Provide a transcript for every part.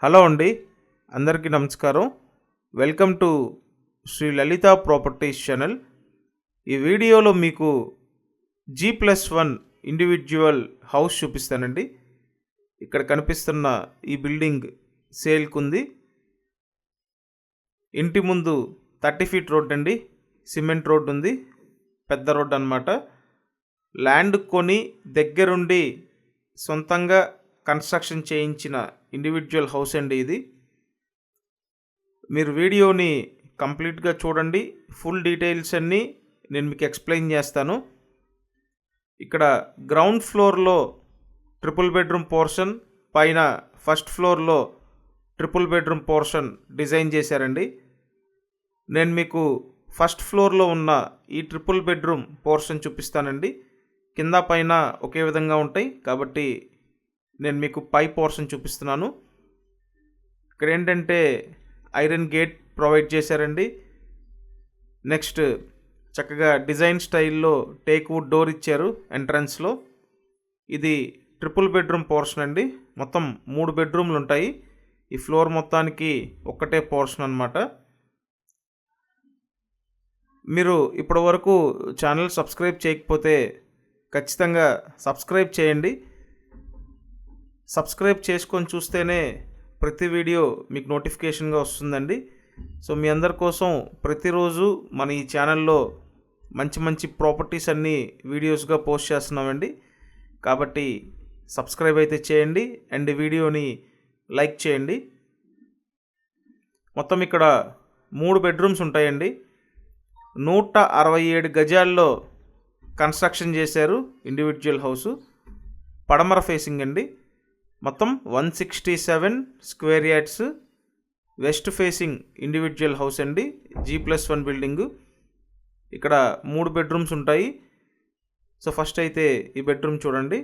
Hello అండి, అందరికీ నమస్కారం. Welcome to Shri Lalitha properties channel. ఈ వీడియోలో మీకు G+1 ఇండివిజువల్ హౌస్ చూపిస్తానండి. ఇక్కడ కనిపిస్తున్న ఈ బిల్డింగ్ సేల్కు ఉంది. ఇంటి ముందు 30 ఫీట్ రోడ్ అండి, సిమెంట్ రోడ్ ఉంది, పెద్ద రోడ్ అన్నమాట. ల్యాండ్ కొని దగ్గరుండి సొంతంగా కన్స్ట్రక్షన్ చేయించిన ఇండివిజువల్ హౌస్ అండి ఇది. మీరు వీడియోని కంప్లీట్గా చూడండి, ఫుల్ డీటెయిల్స్ అన్నీ నేను మీకు ఎక్స్ప్లెయిన్ చేస్తాను. ఇక్కడ గ్రౌండ్ ఫ్లోర్లో ట్రిపుల్ బెడ్రూమ్ పోర్షన్, పైన ఫస్ట్ ఫ్లోర్లో ట్రిపుల్ బెడ్రూమ్ పోర్షన్ డిజైన్ చేశారండి. నేను మీకు ఫస్ట్ ఫ్లోర్లో ఉన్న ఈ ట్రిపుల్ బెడ్రూమ్ పోర్షన్ చూపిస్తానండి. కింద పైన ఒకే విధంగా ఉంటాయి కాబట్టి నేను మీకు పై పోర్షన్ చూపిస్తున్నాను. ఇక్కడ ఏంటంటే ఐరన్ గేట్ ప్రొవైడ్ చేశారండి. నెక్స్ట్ చక్కగా డిజైన్ స్టైల్లో టేక్ వుడ్ డోర్ ఇచ్చారు ఎంట్రన్స్లో. ఇది ట్రిపుల్ బెడ్రూమ్ పోర్షన్ అండి. మొత్తం 3 బెడ్రూమ్లు ఉంటాయి. ఈ ఫ్లోర్ మొత్తానికి ఒక్కటే పోర్షన్ అన్నమాట. మీరు ఇప్పటి వరకు ఛానల్ సబ్స్క్రైబ్ చేయకపోతే ఖచ్చితంగా సబ్స్క్రైబ్ చేయండి. సబ్స్క్రైబ్ చేసుకొని చూస్తేనే ప్రతి వీడియో మీకు నోటిఫికేషన్గా వస్తుందండి. సో మీ అందరి కోసం ప్రతిరోజు మన ఈ ఛానల్లో మంచి మంచి ప్రాపర్టీస్ అన్నీ వీడియోస్గా పోస్ట్ చేస్తున్నామండి. కాబట్టి సబ్స్క్రైబ్ అయితే చేయండి అండ్ వీడియోని లైక్ చేయండి. మొత్తం ఇక్కడ 3 బెడ్రూమ్స్ ఉంటాయండి. 167 గజాల్లో కన్స్ట్రక్షన్ చేశారు ఇండివిజువల్ హౌసు. పడమర ఫేసింగ్ అండి. మొత్తం 167 square yards west facing individual house అండి. G+1 building. ఇక్కడ 3 బెడ్రూమ్స్ ఉంటాయి. సో ఫస్ట్ అయితే ఈ బెడ్రూమ్ చూడండి.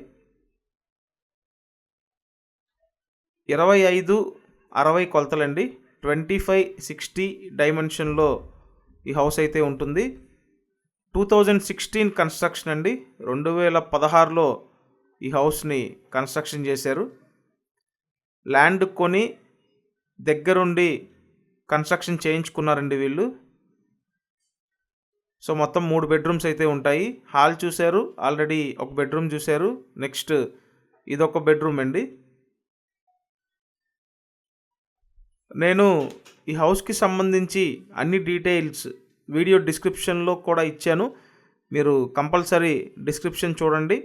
25-60 కొలతలండి. 25-60 డైమెన్షన్లో ఈ హౌస్ అయితే ఉంటుంది. 2016 కన్స్ట్రక్షన్ అండి. 2016లో ఈ హౌస్ని కన్స్ట్రక్షన్ చేశారు. ల్యాండ్ కొని దగ్గరుండి కన్స్ట్రక్షన్ చేయించుకున్నారండి వీళ్ళు. సో మొత్తం 3 బెడ్రూమ్స్ అయితే ఉంటాయి. హాల్ చూశారు, ఆల్రెడీ ఒక బెడ్రూమ్ చూశారు. నెక్స్ట్ ఇదొక బెడ్రూమ్ అండి. నేను ఈ హౌస్కి సంబంధించి అన్ని డీటెయిల్స్ వీడియో డిస్క్రిప్షన్లో కూడా ఇచ్చాను. మీరు కంపల్సరీ డిస్క్రిప్షన్ చూడండి.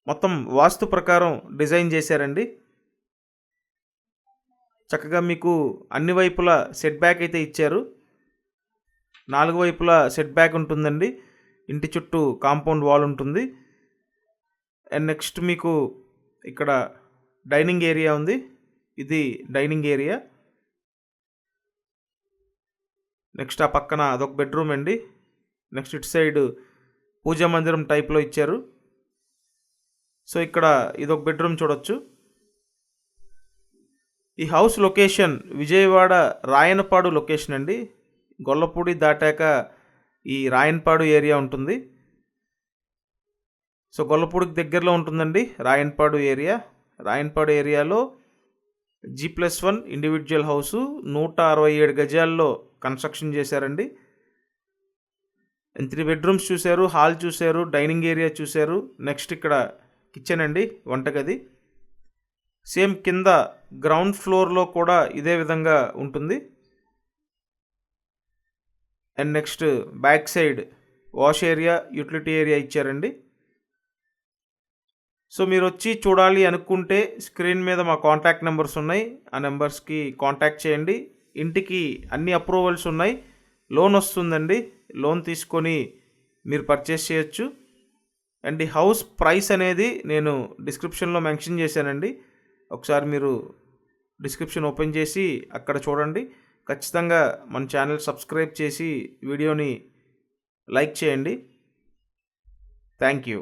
మొత్తం వాస్తు ప్రకారం డిజైన్ చేశారండి. చక్కగా మీకు అన్ని వైపులా సెట్ బ్యాక్ అయితే ఇచ్చారు. 4 వైపులా సెట్ బ్యాక్ ఉంటుందండి. ఇంటి చుట్టూ కాంపౌండ్ వాల్ ఉంటుంది. అండ్ నెక్స్ట్ మీకు ఇక్కడ డైనింగ్ ఏరియా ఉంది. ఇది డైనింగ్ ఏరియా. నెక్స్ట్ ఆ పక్కన అదొక బెడ్రూమ్ అండి. నెక్స్ట్ ఇటు సైడ్ పూజా మందిరం టైప్లో ఇచ్చారు. సో ఇక్కడ ఇదొక బెడ్రూమ్ చూడొచ్చు. ఈ house location Vijayawada Rayanapadu location అండి. గొల్లపూడి దాటాక ఈ రాయనపాడు ఏరియా ఉంటుంది. సో గొల్లపూడికి దగ్గరలో ఉంటుందండి రాయనపాడు ఏరియా. రాయనపాడు ఏరియాలో G+1 ఇండివిజువల్ హౌసు 167 గజాల్లో కన్స్ట్రక్షన్ చేశారండి. 3 బెడ్రూమ్స్ చూశారు, హాల్ చూశారు, డైనింగ్ ఏరియా చూశారు. నెక్స్ట్ ఇక్కడ కిచెన్ అండి, వంటగది. సేమ్ కింద గ్రౌండ్ ఫ్లోర్లో కూడా ఇదే విధంగా ఉంటుంది. And next back side wash area, utility area ఇచ్చారండి. సో మీరు వచ్చి చూడాలి అనుకుంటే స్క్రీన్ మీద మా కాంటాక్ట్ నెంబర్స్ ఉన్నాయి. ఆ నెంబర్స్కి కాంటాక్ట్ చేయండి. ఇంటికి అన్ని అప్రూవల్స్ ఉన్నాయి. లోన్ వస్తుందండి. లోన్ తీసుకొని మీరు పర్చేస్ చేయొచ్చు. అండ్ ఈ హౌస్ ప్రైస్ అనేది నేను డిస్క్రిప్షన్లో మెన్షన్ చేశానండి. ఒకసారి మీరు డిస్క్రిప్షన్ ఓపెన్ చేసి అక్కడ చూడండి. ఖచ్చితంగా మన ఛానల్ సబ్స్క్రైబ్ చేసి వీడియోని లైక్ చేయండి. Thank you.